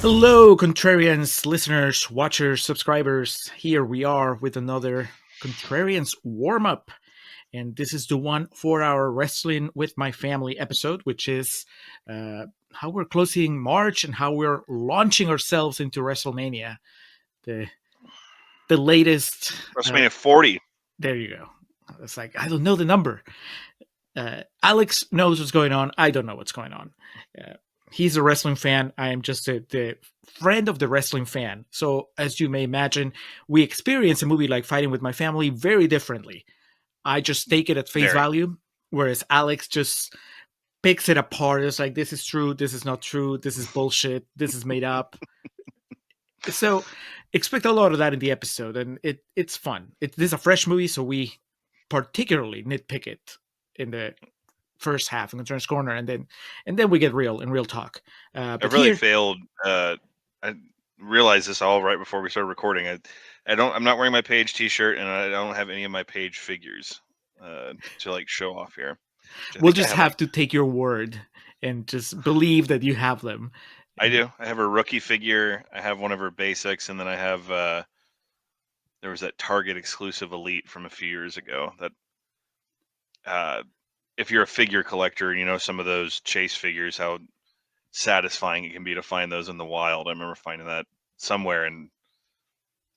Hello, Contrarians, listeners, watchers, subscribers. Here we are with another Contrarians warm up. And this is the one for our Wrestling with My Family episode, which is how we're closing March and how we're launching ourselves into WrestleMania. The, the latest. WrestleMania 40. There you go. It's like, I don't know the number. Alex knows what's going on. I don't know what's going on. He's a wrestling fan. I am just the friend of the wrestling fan. So, as you may imagine, we experience a movie like Fighting with My Family very differently. I just take it at face value, whereas Alex just picks it apart. It's like, this is true, this is not true, this is bullshit, this is made up. So, expect a lot of that in the episode, and it's fun. This is a fresh movie, so we particularly nitpick it in the first half in Concerns Corner, and then we get real talk. I really failed. I realized this all right before we started recording. I'm not wearing my Paige T-shirt, and I don't have any of my Paige figures to like show off here. We'll just have to take your word and just believe that you have them. I do. I have a rookie figure. I have one of her basics, and then I have there was that Target exclusive Elite from a few years ago that if you're a figure collector and you know some of those chase figures, how satisfying it can be to find those in the wild. I remember finding that somewhere in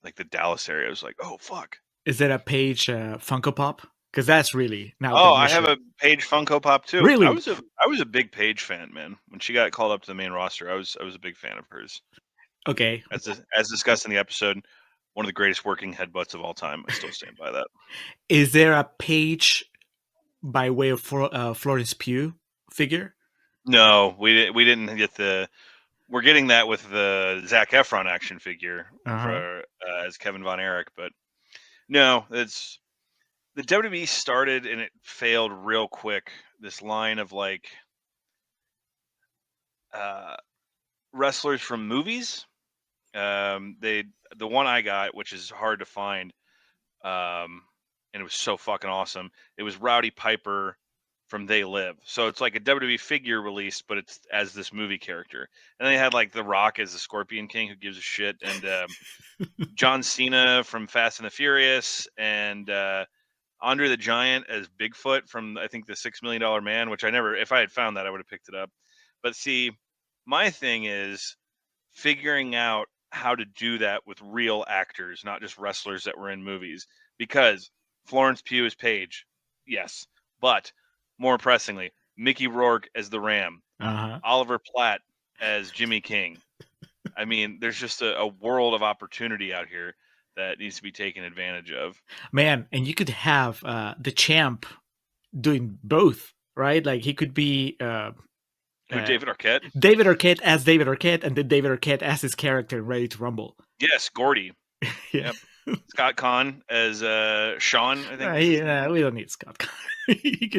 like the Dallas area. I was like, oh fuck. Is that a Paige Funko Pop? Because that's really now. Oh, I have a Paige Funko Pop too. Really? I was a big Paige fan, man. When she got called up to the main roster, I was a big fan of hers. Okay. As discussed in the episode, one of the greatest working headbutts of all time. I still stand by that. Is there a Paige by way of Florence Pugh figure? No, we didn't get the. We're getting that with the Zac Efron action figure for as Kevin Von Erich, but no, it's the WWE started and it failed real quick. This line of like wrestlers from movies. The one I got, which is hard to find, and it was so fucking awesome. It was Rowdy Piper from They Live. So it's like a WWE figure released, but it's as this movie character. And they had like The Rock as the Scorpion King, who gives a shit, and John Cena from Fast and the Furious, and Andre the Giant as Bigfoot from, I think, the $6 Million Man, which I never, if I had found that, I would have picked it up. But see, my thing is figuring out how to do that with real actors, not just wrestlers that were in movies. Because Florence Pugh is Paige, yes, but more pressingly, Mickey Rourke as the Ram, Oliver Platt as Jimmy King. I mean, there's just a world of opportunity out here that needs to be taken advantage of. Man, and you could have the champ doing both, right? Like he could be David Arquette? David Arquette as David Arquette, and then David Arquette as his character in Ready to Rumble. Yes, Gordy. Yeah. Yep. Scott Conn as Sean, I think. We don't need Scott Conn.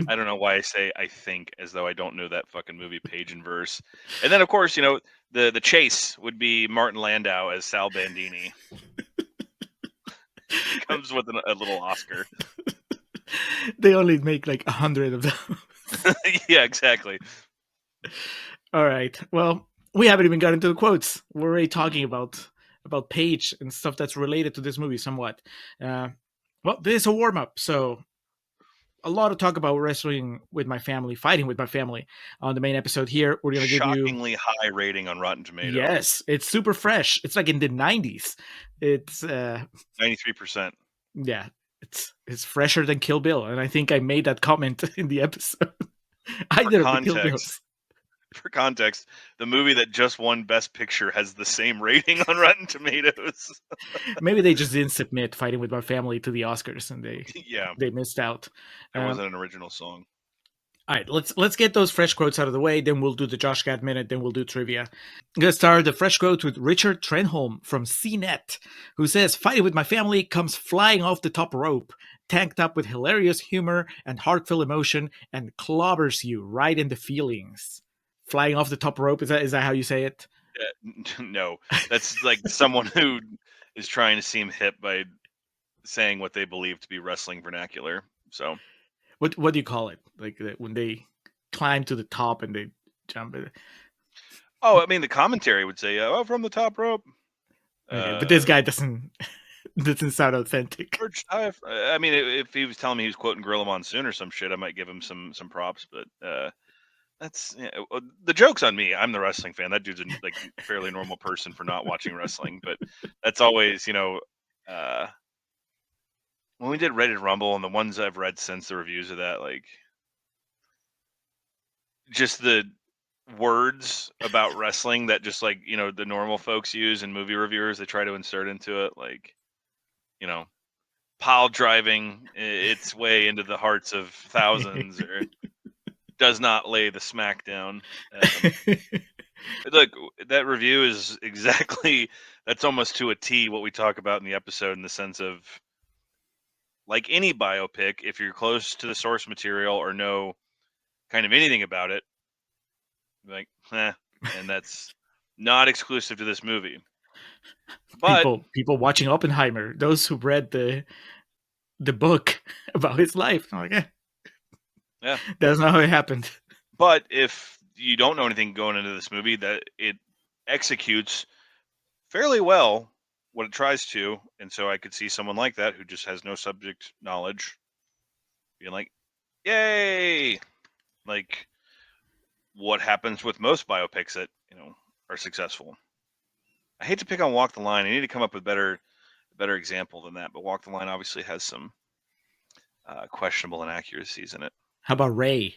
I don't know why I say I think as though I don't know that fucking movie page and verse. And then, of course, you know, the chase would be Martin Landau as Sal Bandini. Comes with a little Oscar. They only make like 100 of them. Yeah, exactly. All right. Well, we haven't even gotten to the quotes. We're already talking about Paige and stuff that's related to this movie somewhat. Well, this is a warm-up, so a lot of talk about wrestling with my family, fighting with my family on the main episode here. We're going to give you shockingly high rating on Rotten Tomatoes. Yes, it's super fresh. It's like in the 90s. It's 93%. Yeah, it's fresher than Kill Bill, and I think I made that comment in the episode. Either of the Kill Bills. For context, the movie that just won Best Picture has the same rating on Rotten Tomatoes. Maybe they just didn't submit Fighting with My Family to the Oscars, and they missed out. It wasn't an original song. All right, let's get those fresh quotes out of the way. Then we'll do the Josh Gad Minute. Then we'll do trivia. I'm gonna start the fresh quote with Richard Trenholm from CNET, who says, "Fighting with My Family comes flying off the top rope, tanked up with hilarious humor and heartfelt emotion, and clobbers you right in the feelings." Flying off the top rope, is that how you say it? No, that's like someone who is trying to seem hip by saying what they believe to be wrestling vernacular. So, what do you call it? Like when they climb to the top and they jump it? Oh, I mean, the commentary would say, "Oh, from the top rope." Okay, but this Uh, guy doesn't sound authentic. Perched high. I mean, if he was telling me he was quoting Gorilla Monsoon or some shit, I might give him some props. But that's the joke's on me. I'm the wrestling fan. That dude's a like fairly normal person for not watching wrestling. But that's always, uh, when we did Rated Rumble and the ones I've read since the reviews of that, like just the words about wrestling that just like the normal folks use and movie reviewers they try to insert into it, like you know pile driving its way into the hearts of thousands or does not lay the smack down. Look, that review is exactly that's almost to a T what we talk about in the episode, in the sense of, like any biopic, if you're close to the source material or know kind of anything about it, like, and that's not exclusive to this movie. But People watching Oppenheimer, those who read the book about his life, I'm like, yeah, that's not how it happened. but if you don't know anything going into this movie, that it executes fairly well what it tries to, and so I could see someone like that who just has no subject knowledge being like, "Yay!" Like what happens with most biopics that are successful. I hate to pick on Walk the Line. I need to come up with better example than that. But Walk the Line obviously has some questionable inaccuracies in it. How about Ray?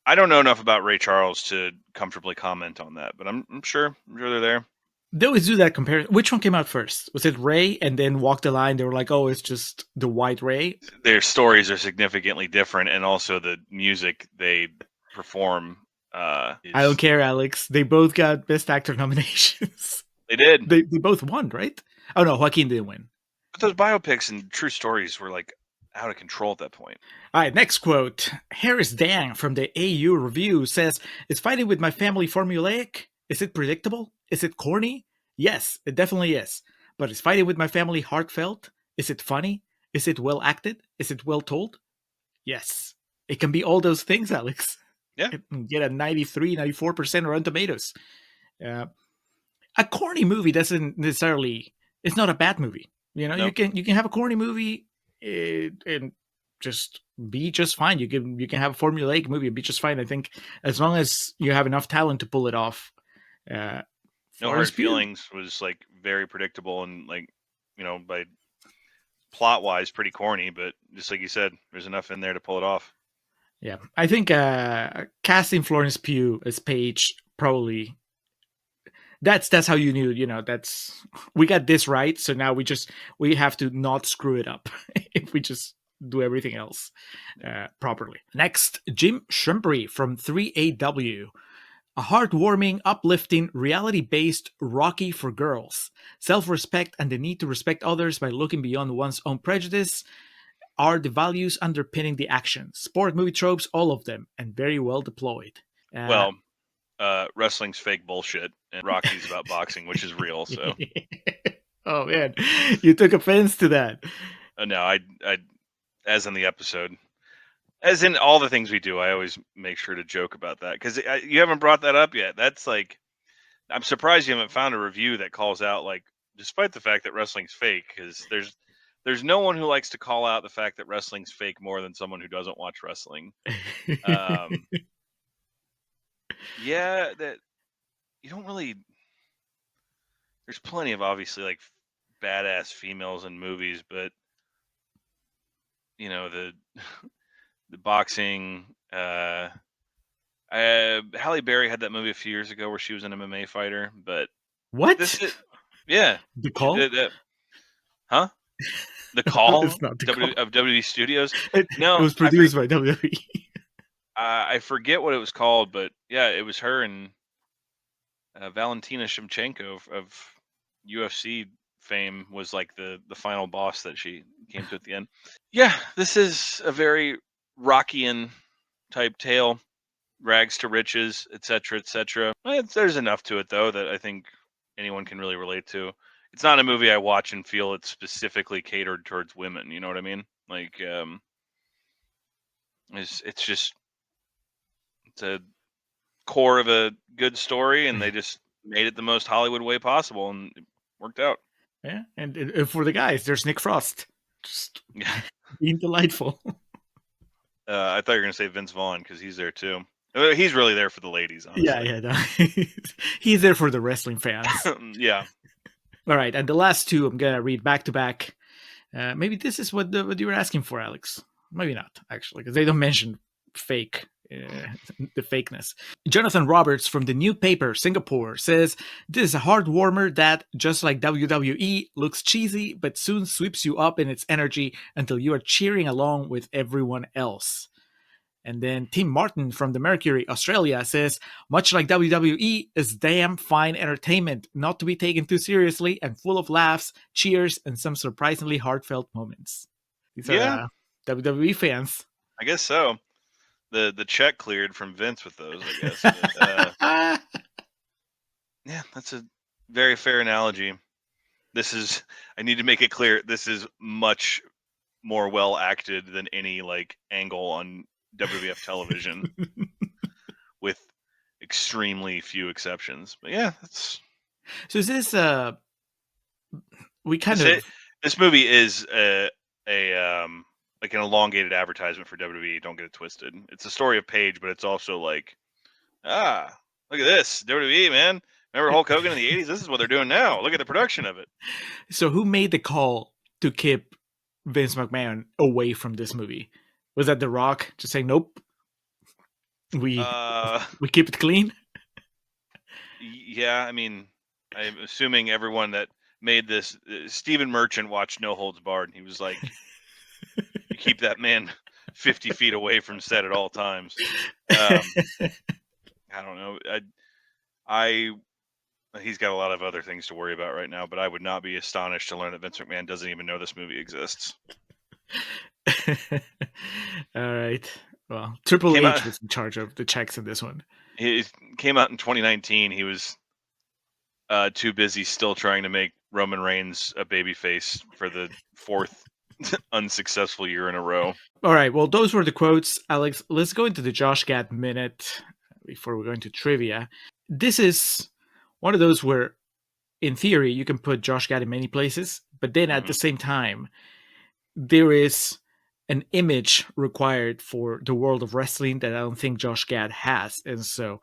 I don't know enough about Ray Charles to comfortably comment on that, but I'm sure they're there. They always do that comparison. Which one came out first? Was it Ray and then Walk the Line? They were like, oh, it's just the white Ray. Their stories are significantly different, and also the music they perform I don't care, Alex. They both got Best Actor nominations. They did. They both won, right? Oh no, Joaquin didn't win. But those biopics and true stories were like out of control at that point. All right, next quote. Harris Dang from the AU Review says, "Is fighting with my family formulaic? Is it predictable? Is it corny? Yes, it definitely is. But is fighting with my family heartfelt? Is it funny? Is it well acted? Is it well told? Yes. It can be all those things, Alex." Yeah. It can get a 93, 94% Rotten Tomatoes. A corny movie doesn't necessarily, it's not a bad movie. No. You can have a corny movie and just be just fine. You can have a formulaic movie and be just fine. I think as long as you have enough talent to pull it off. No Hard Feelings was like very predictable and like by plot wise pretty corny, but just like you said, there's enough in there to pull it off. Yeah, I think casting Florence Pugh as Paige probably that's how you knew. That's we got this right, so now we have to not screw it up if we just do everything else properly. Next, Jim Shrimpery from 3AW. A heartwarming, uplifting, reality-based Rocky for girls. Self-respect and the need to respect others by looking beyond one's own prejudice are the values underpinning the action. Sport movie tropes, all of them, and very well deployed. Wrestling's fake bullshit, and Rocky's about boxing, which is real. So, oh man, you took offense to that. No, I, as in the episode, as in all the things we do, I always make sure to joke about that because you haven't brought that up yet. That's like, I'm surprised you haven't found a review that calls out like, despite the fact that wrestling's fake, because there's no one who likes to call out the fact that wrestling's fake more than someone who doesn't watch wrestling. Yeah, that you don't really. There's plenty of obviously like badass females in movies, but the the boxing. Halle Berry had that movie a few years ago where she was an MMA fighter, but what? Yeah, The Call? Huh? The Call It's not The Call. of WWE Studios. No, it was produced by WWE. I forget what it was called, but yeah, it was her and Valentina Shevchenko of UFC fame was like the final boss that she came to at the end. Yeah, this is a very Rockian type tale, rags to riches, etc., etc. There's enough to it though that I think anyone can really relate to. It's not a movie I watch and feel it's specifically catered towards women. You know what I mean? Like, it's a core of a good story, and they just made it the most Hollywood way possible, and it worked out. Yeah, and for the guys, there's Nick Frost, just Yeah. being delightful. I thought you were gonna say Vince Vaughn because he's there too. He's really there for the ladies, Yeah, honestly. no. He's there for the wrestling fans. Yeah. All right, and the last two I'm gonna read back to back. Maybe this is what you were asking for, Alex. Maybe not, actually, because they don't mention fake, the fakeness. Jonathan Roberts from the New Paper, Singapore, says, "This is a heart warmer that, just like WWE, looks cheesy, but soon sweeps you up in its energy until you are cheering along with everyone else." And then Tim Martin from the Mercury, Australia, says, "Much like WWE, is damn fine entertainment, not to be taken too seriously and full of laughs, cheers, and some surprisingly heartfelt moments." These are Yeah, WWE fans. I guess so. The check cleared from Vince with those, I guess. But, yeah, that's a very fair analogy. I need to make it clear, this is much more well acted than any like angle on WWF television, with extremely few exceptions. But yeah, that's So is this we kind this of this movie is like an elongated advertisement for WWE. Don't get it twisted. It's a story of Paige, but it's also like, look at this WWE, man. Remember Hulk Hogan in the '80s? This is what they're doing now. Look at the production of it. So who made the call to keep Vince McMahon away from this movie? Was that The Rock just saying, "Nope, we keep it clean"? Yeah, I mean, I'm assuming everyone that made this, Stephen Merchant watched No Holds Barred, and he was like, "You keep that man 50 feet away from set at all times." I don't know. I he's got a lot of other things to worry about right now, but I would not be astonished to learn that Vince McMahon doesn't even know this movie exists. All right. Well, Triple Came H out, was in charge of the checks in this one. he came out in 2019. He was too busy still trying to make Roman Reigns a babyface for the fourth unsuccessful year in a row. All right. Well, those were the quotes, Alex. Let's go into the Josh Gad minute before we go into trivia. This is one of those where, in theory, you can put Josh Gad in many places, but then at the same time, there is an image required for the world of wrestling that I don't think Josh Gad has, and so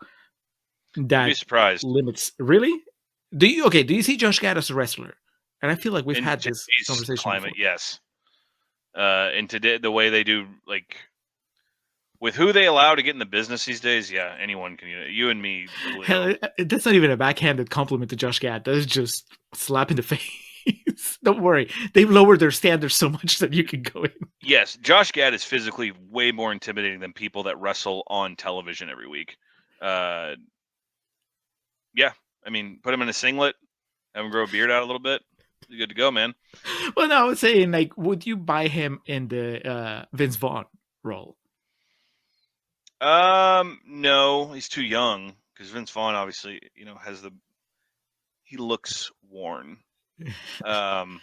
that You'd be surprised. limits. Really? Do you see Josh Gad as a wrestler? And I feel like we've In had this today's conversation climate, before. yes. And today, the way they do, like, with who they allow to get in the business these days, yeah, anyone can. You and me, Hell, Julio. that's not even a backhanded compliment to Josh Gad. That is just a slap in the face. Don't worry, they've lowered their standards so much that you can go in. Yes, Josh Gad is physically way more intimidating than people that wrestle on television every week. Yeah, I mean, put him in a singlet, have him grow a beard out a little bit. You're good to go, man. Well, no, I was saying, like, would you buy him in the Vince Vaughn role? No, he's too young, because Vince Vaughn obviously, he looks worn. I'd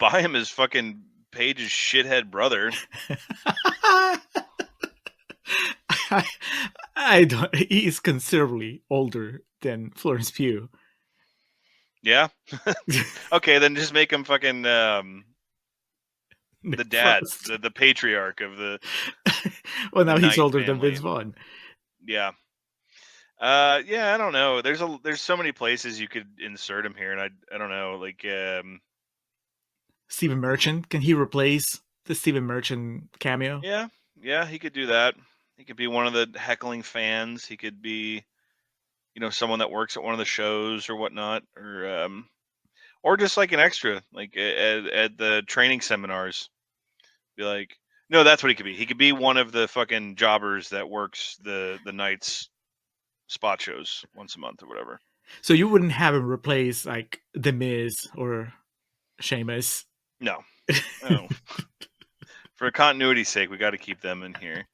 buy him as fucking Paige's shithead brother. I don't. He's considerably older than Florence Pugh. Yeah. Okay, then just make him fucking the dad, the patriarch of the. Well, now the he's Knight older than family. Vince Vaughn. Yeah. Yeah, I don't know. There's so many places you could insert him here, and I don't know, like Stephen Merchant, can he replace the Stephen Merchant cameo? yeah, he could do that. He could be one of the heckling fans. He could be, someone that works at one of the shows or whatnot, or just like an extra, like at the training seminars. Be like, no, that's what he could be. He could be one of the fucking jobbers that works the Knights spot shows once a month or whatever. So you wouldn't have him replace like The Miz or Sheamus? No. For continuity's sake, we got to keep them in here.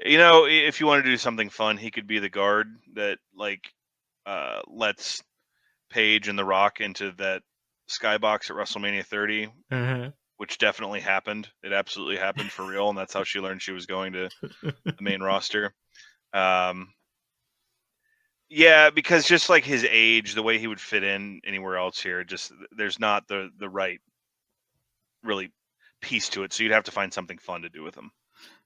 If you want to do something fun, he could be the guard that lets Paige and The Rock into that skybox at WrestleMania 30 which definitely happened. It absolutely happened for real, and that's how she learned she was going to the main roster. Yeah, because just like his age, the way he would fit in anywhere else here, just there's not the right really piece to it. So you'd have to find something fun to do with him.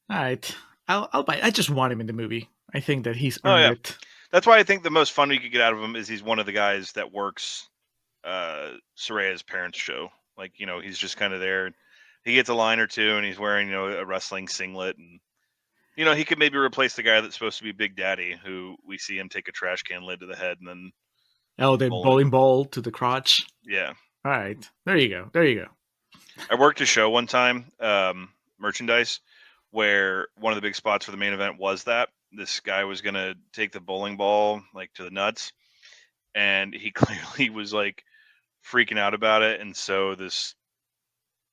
All right, I'll buy it. I just want him in the movie. I think that he's Oh earned yeah, it. that's why I think the most fun we could get out of him is he's one of the guys that works Saraya's parents' show. Like, he's just kind of there. He gets a line or two, and he's wearing a wrestling singlet, and he could maybe replace the guy that's supposed to be Big Daddy, who we see him take a trash can lid to the head and then The bowling ball to the crotch. Yeah. All right, there you go. There you go. I worked a show one time, merchandise, where one of the big spots for the main event was that this guy was gonna take the bowling ball like to the nuts, and he clearly was like freaking out about it, and so this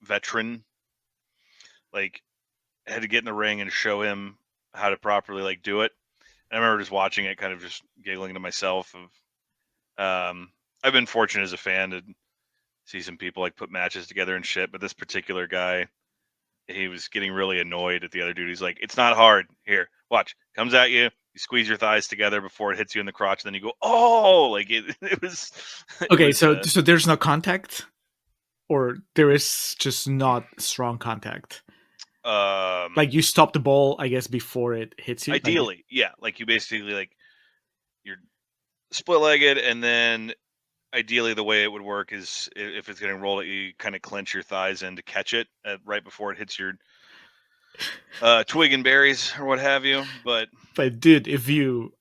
veteran like had to get in the ring and show him how to properly like do it. And I remember just watching it, kind of just giggling to myself. I've been fortunate as a fan to see some people like put matches together and shit, but this particular guy, he was getting really annoyed at the other dude. He's like, "It's not hard. Here, watch. Comes at you. You squeeze your thighs together before it hits you in the crotch, and then you go, oh!" Like it. It was. Okay, so there's no contact, or there is just not strong contact. Like you stop the ball, I guess, before it hits you. Ideally, yeah. Like you basically like you're split-legged, and then ideally the way it would work is if it's getting rolled, you kind of clench your thighs in to catch it right before it hits your twig and berries or what have you. But dude, if you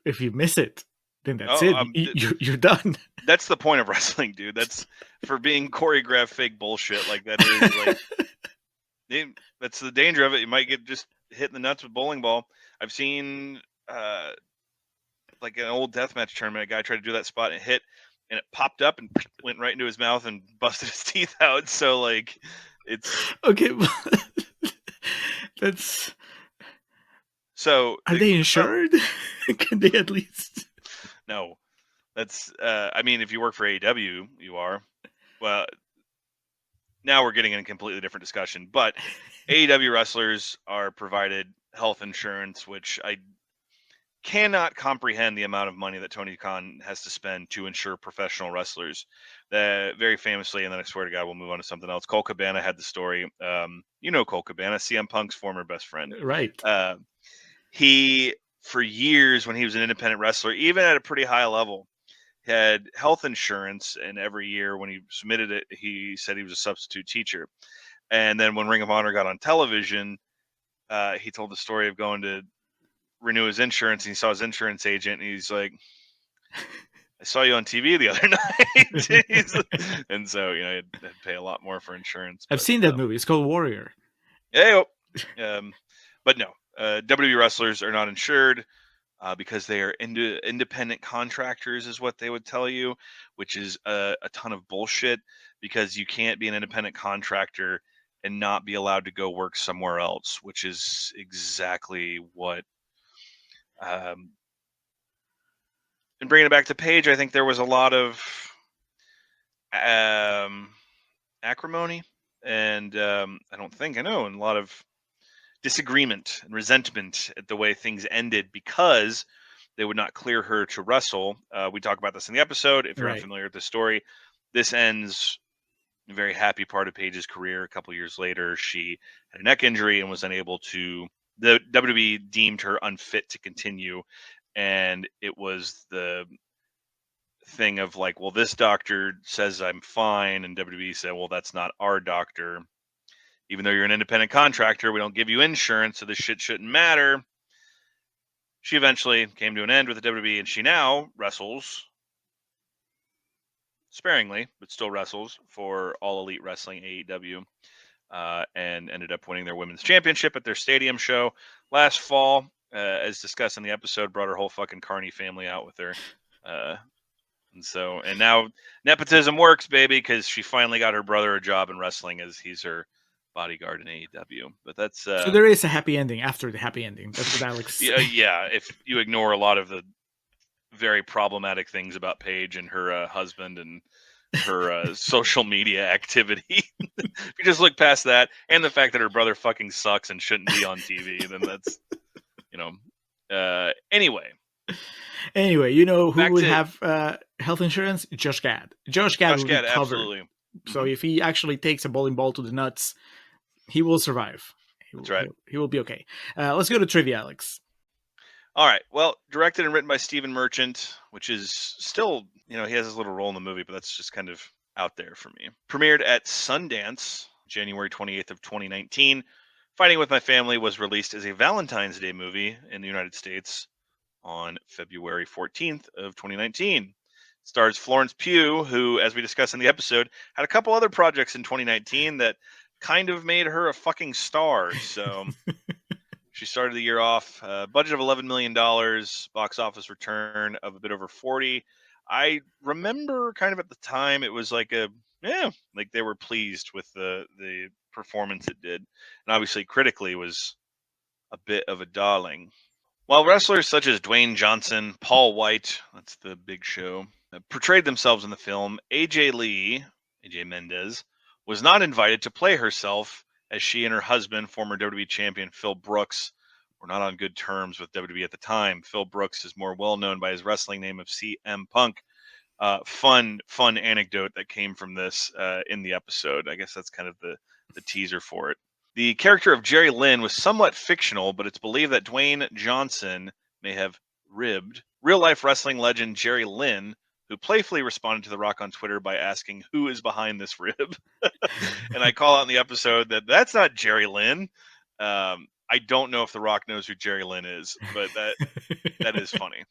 miss it, then that's it. You're done. That's the point of wrestling, dude. That's for being choreographed fake bullshit. Like that is like that's the danger of it. You might get just hit in the nuts with bowling ball. I've seen like an old deathmatch tournament, a guy tried to do that spot and hit, and it popped up and went right into his mouth and busted his teeth out. So like it's okay. That's so. Are they insured? Can they at least? No, that's. I mean, if you work for AEW, you are. Well, now we're getting in a completely different discussion. But AEW wrestlers are provided health insurance, which I cannot comprehend the amount of money that Tony Khan has to spend to insure professional wrestlers. That very famously, and then I swear to God, we'll move on to something else. Cole Cabana had the story. Cole Cabana, CM Punk's former best friend. Right. He, for years, when he was an independent wrestler, even at a pretty high level, had health insurance, and every year when he submitted it, he said he was a substitute teacher. And then when Ring of Honor got on television, he told the story of going to renew his insurance, and he saw his insurance agent, and he's like, "I saw you on TV the other night." And so, I'd pay a lot more for insurance. I've seen that movie. It's called Warrior. Yeah. But no, WWE wrestlers are not insured. Because they are independent contractors is what they would tell you, which is a ton of bullshit, because you can't be an independent contractor and not be allowed to go work somewhere else, which is exactly what. And bringing it back to Paige, I think there was a lot of acrimony, and and a lot of disagreement and resentment at the way things ended, because they would not clear her to wrestle. We talk about this in the episode. If you're Right. unfamiliar with the story, this ends a very happy part of Paige's career. A couple years later, she had a neck injury and was unable to. The WWE deemed her unfit to continue, and it was the thing of like, well, this doctor says I'm fine, and WWE said, well, that's not our doctor. Even though you're an independent contractor, we don't give you insurance, so this shit shouldn't matter. She eventually came to an end with the WWE, and she now wrestles sparingly, but still wrestles for All Elite Wrestling, AEW, and ended up winning their women's championship at their stadium show last fall. As discussed in the episode, brought her whole fucking Carney family out with her. And now nepotism works, baby, because she finally got her brother a job in wrestling, as he's her bodyguard in AEW. But that's so there is a happy ending after the happy ending. That's what Alex. Yeah. If you ignore a lot of the very problematic things about Paige and her husband and social media activity. If you just look past that and the fact that her brother fucking sucks and shouldn't be on TV, then that's, anyway. Anyway, you know who Back would to have health insurance? Josh Gad. Josh Gad Josh will be Gad, covered. absolutely. So if he actually takes a bowling ball to the nuts, he will survive. That's right. He will be okay. Let's go to trivia, Alex. All right. Well, directed and written by Stephen Merchant, which is still, he has his little role in the movie, but that's just kind of out there for me. Premiered at Sundance, January 28th of 2019. Fighting with My Family was released as a Valentine's Day movie in the United States on February 14th of 2019. Stars Florence Pugh, who, as we discussed in the episode, had a couple other projects in 2019 that kind of made her a fucking star. So she started the year off budget of $11 million, box office return of a bit over 40. I remember kind of at the time it was like like they were pleased with the performance it did, and obviously critically was a bit of a darling. While wrestlers such as Dwayne Johnson, Paul White, that's the Big Show, portrayed themselves in the film, AJ Mendez, was not invited to play herself, as she and her husband, former WWE champion Phil Brooks, were not on good terms with WWE at the time. Phil Brooks is more well known by his wrestling name of CM Punk. Fun anecdote that came from this in the episode. I guess that's kind of the teaser for it. The character of Jerry Lynn was somewhat fictional, but it's believed that Dwayne Johnson may have ribbed real-life wrestling legend Jerry Lynn, who playfully responded to The Rock on Twitter by asking, "Who is behind this rib?" And I call out in the episode that that's not Jerry Lynn. I don't know if The Rock knows who Jerry Lynn is, but that is funny.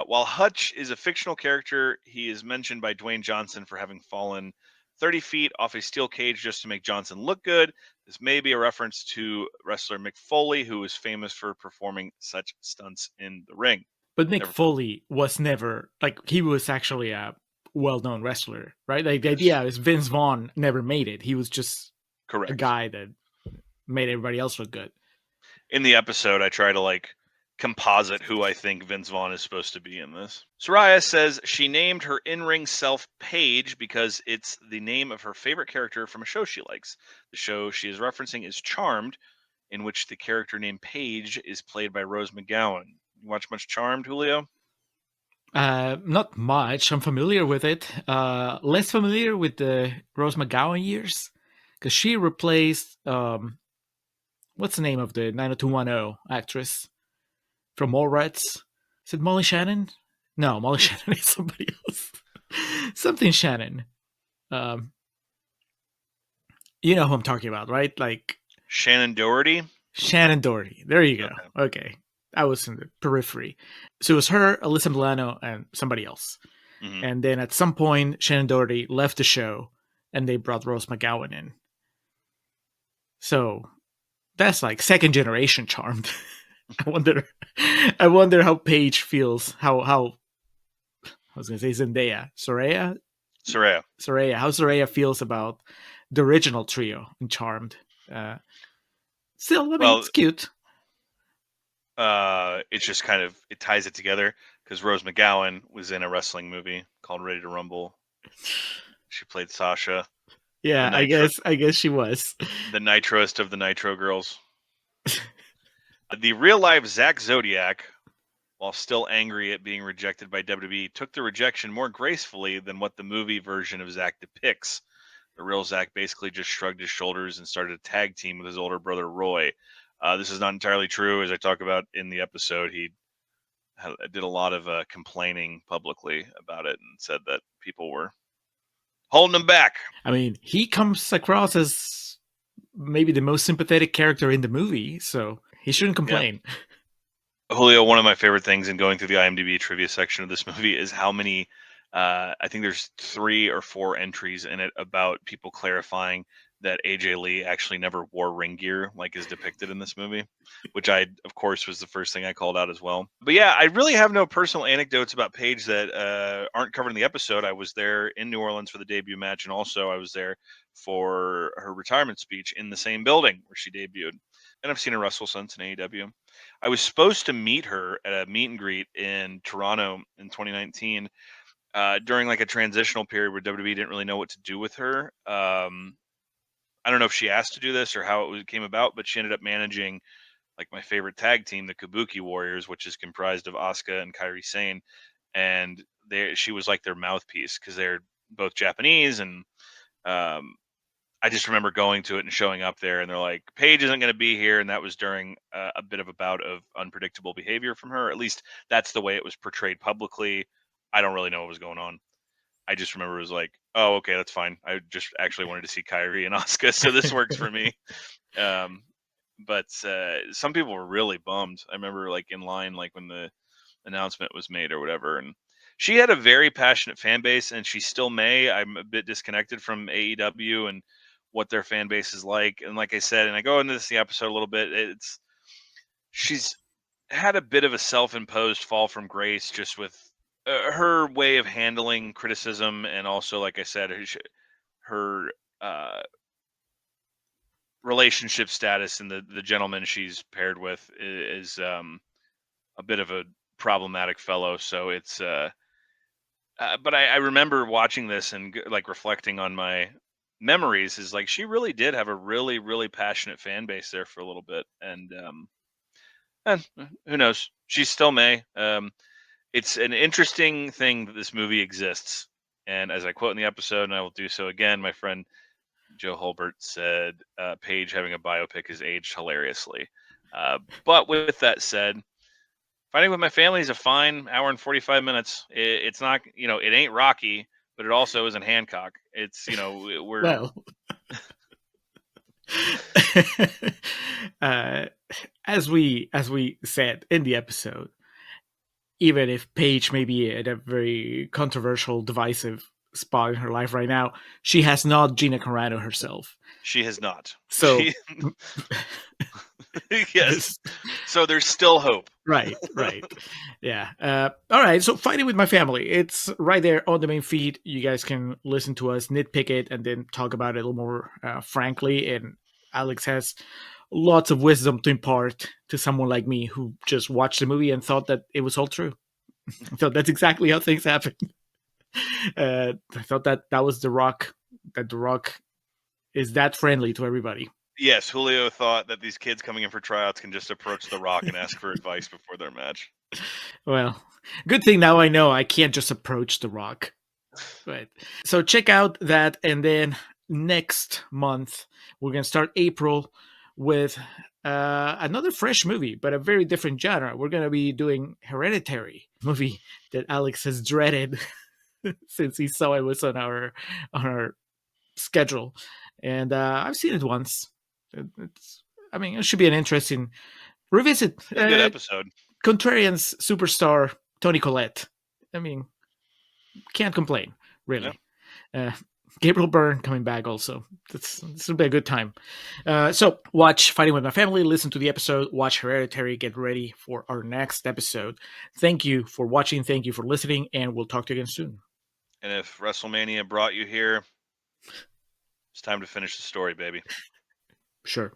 While Hutch is a fictional character, he is mentioned by Dwayne Johnson for having fallen 30 feet off a steel cage just to make Johnson look good. This may be a reference to wrestler Mick Foley, who is famous for performing such stunts in the ring. But Mick Foley was never, he was actually a well-known wrestler, right? Like, the idea is Vince Vaughn never made it. He was just a guy that made everybody else look good. In the episode, I try to composite who I think Vince Vaughn is supposed to be in this. Saraya says she named her in-ring self Paige because it's the name of her favorite character from a show she likes. The show she is referencing is Charmed, in which the character named Paige is played by Rose McGowan. You watch much Charmed, Julio? Not much. I'm familiar with it. Less familiar with the Rose McGowan years, because she replaced what's the name of the 90210 actress from Mallrats? Is it Molly Shannon? No, Molly Shannon is somebody else. Something Shannon. You know who I'm talking about, right? Like Shannon Doherty? Shannon Doherty. There you go. Okay. I was in the periphery. So it was her, Alyssa Milano, and somebody else. Mm-hmm. And then at some point, Shannon Doherty left the show, and they brought Rose McGowan in. So that's like second generation Charmed. I wonder how Paige feels. How I was gonna say Zendaya, Saraya. How Saraya feels about the original trio in Charmed. Still, I mean, it's cute. It's just kind of, it ties it together because Rose McGowan was in a wrestling movie called Ready to Rumble. She played Sasha. Yeah, I guess she was the nitroest of the Nitro girls. The real life Zack Zodiac, while still angry at being rejected by WWE, took the rejection more gracefully than what the movie version of Zack depicts. The real Zack basically just shrugged his shoulders and started a tag team with his older brother Roy. This is not entirely true. As I talk about in the episode, he did a lot of complaining publicly about it and said that people were holding him back. I mean, he comes across as maybe the most sympathetic character in the movie, so he shouldn't complain. Yeah. Julio, one of my favorite things in going through the IMDb trivia section of this movie is how many, I think there's 3 or 4 entries in it about people clarifying that AJ Lee actually never wore ring gear like is depicted in this movie, which of course, was the first thing I called out as well. But yeah, I really have no personal anecdotes about Paige that aren't covered in the episode. I was there in New Orleans for the debut match, and also I was there for her retirement speech in the same building where she debuted. And I've seen her wrestle since in AEW. I was supposed to meet her at a meet and greet in Toronto in 2019. during like a transitional period where WWE didn't really know what to do with her. I don't know if she asked to do this or how it came about, but she ended up managing like my favorite tag team, the Kabuki Warriors, which is comprised of Asuka and Kairi Sane, and she was like their mouthpiece because they're both Japanese, and um, I just remember going to it and showing up there, and they're like, Paige isn't going to be here, and that was during a bit of a bout of unpredictable behavior from her. At least that's the way it was portrayed publicly. I don't really know what was going on. I just remember it was like, oh, okay, that's fine. I just actually wanted to see Kyrie and Asuka, so this works for me. Um, but some people were really bummed. I remember like in line, like when the announcement was made or whatever, and she had a very passionate fan base, and she still may. I'm a bit disconnected from AEW and what their fan base is like, and like I said, and I go into the episode a little bit. She's had a bit of a self-imposed fall from grace just with her way of handling criticism, and also, like I said, her uh, relationship status and the gentleman she's paired with is a bit of a problematic fellow. So it's but I remember watching this and like reflecting on my memories is like she really did have a really really passionate fan base there for a little bit, and who knows, she still may. It's an interesting thing that this movie exists, and as I quote in the episode, and I will do so again, my friend Joe Holbert said, Paige having a biopic is aged hilariously. But with that said, Fighting with My Family is a fine hour and 45 minutes. It's not, it ain't Rocky, but it also isn't Hancock. It's, we're. Well, uh, as we said in the episode, even if Paige may be at a very controversial, divisive spot in her life right now, she has not Gina Carano herself. She has not. So, yes. So there's still hope. Right. Yeah. All right. So, Fighting with My Family. It's right there on the main feed. You guys can listen to us nitpick it and then talk about it a little more frankly. And Alex has lots of wisdom to impart to someone like me who just watched the movie and thought that it was all true. So that's exactly how things happen. I thought that was The Rock. That The Rock is that friendly to everybody. Yes, Julio thought that these kids coming in for tryouts can just approach The Rock and ask for advice before their match. Well, good thing now I know I can't just approach The Rock. But so check out that, and then next month we're gonna start April with another fresh movie, but a very different genre. We're gonna be doing Hereditary, movie that Alex has dreaded since he saw it was on our schedule, and I've seen it once. It should be an interesting revisit. Good episode. Contrarians superstar Tony Collette. I mean, can't complain, really. Yeah. Gabriel Byrne coming back also. This will be a good time. So watch Fighting with My Family, listen to the episode, watch Hereditary, get ready for our next episode. Thank you for watching, thank you for listening, and we'll talk to you again soon. And if WrestleMania brought you here, it's time to finish the story, baby. Sure.